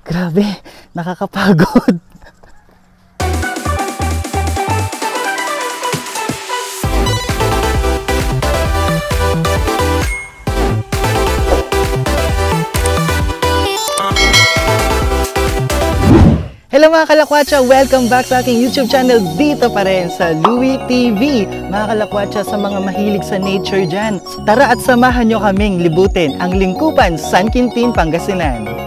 Grabe, nakakapagod. Hello mga kalakwatsa! Welcome back sa aking YouTube channel dito pa rin sa Louie TV. Mga kalakwatsa, sa mga mahilig sa nature dyan, tara at samahan nyo kaming libutin ang Lingkupan, San Quintin, Pangasinan.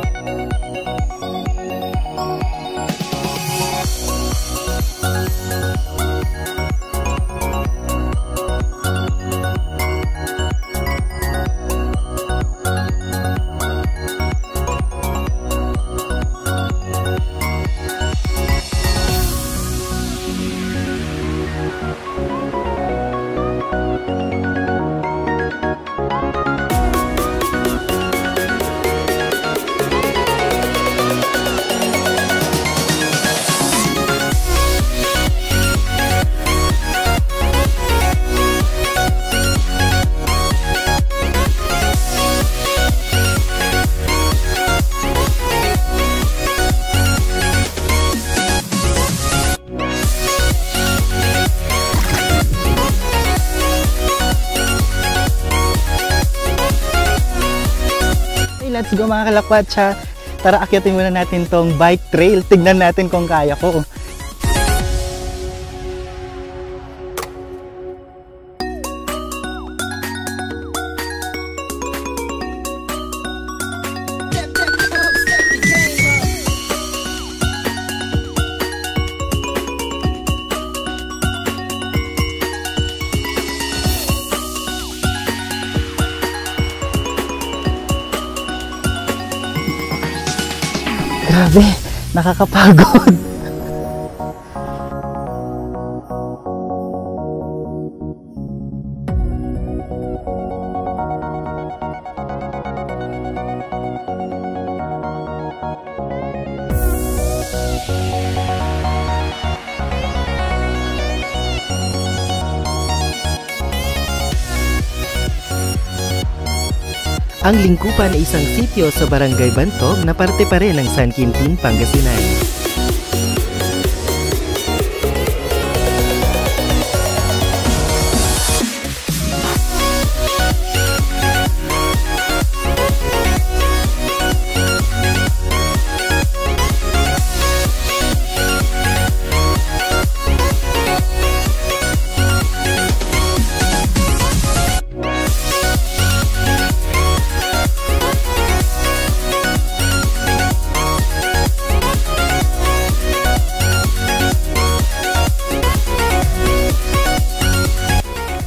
Let's go mga kalakwatsa. Tara, akyatin muna natin tong bike trail. Tignan natin kung kaya ko. Grabe, nakakapagod. Ang Lingkupan ay isang sitio sa Barangay Bantog na parte pa rin ng San Quintin, Pangasinan.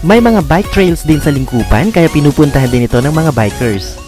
May mga bike trails din sa Lingkupan kaya pinupuntahan din ito ng mga bikers.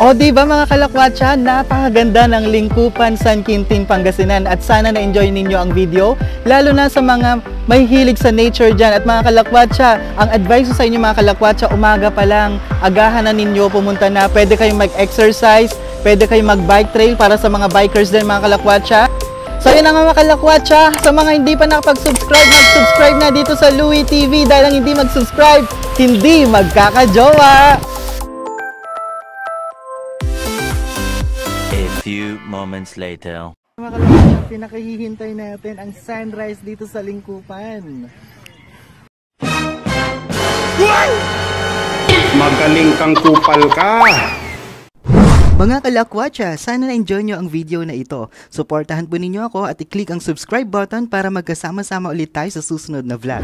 O di ba mga kalakwatsa, napakaganda ng Lingkupan, San Quintin, Pangasinan at sana na-enjoy ninyo ang video, lalo na sa mga may hilig sa nature dyan. At mga kalakwatsa, ang advice ko sa inyo mga kalakwatsa, umaga pa lang, agahan na ninyo, pumunta na, pwede kayong mag-exercise, pwede kayong mag-bike trail para sa mga bikers din mga kalakwatsa. So yun na nga mga kalakwatsa, sa mga hindi pa nakapag-subscribe, mag-subscribe na dito sa Louie TV dahil ang hindi mag-subscribe, hindi magkakajowa! A few moments later. Mga kalakwatsa, pinakahihintay natin ang sunrise dito sa Lingkupan. Magaling kang kupal ka! Mga kalakwatsa, sana na-enjoy nyo ang video na ito. Suportahan po ninyo ako at i-click ang subscribe button para magkasama-sama ulit tayo sa susunod na vlog.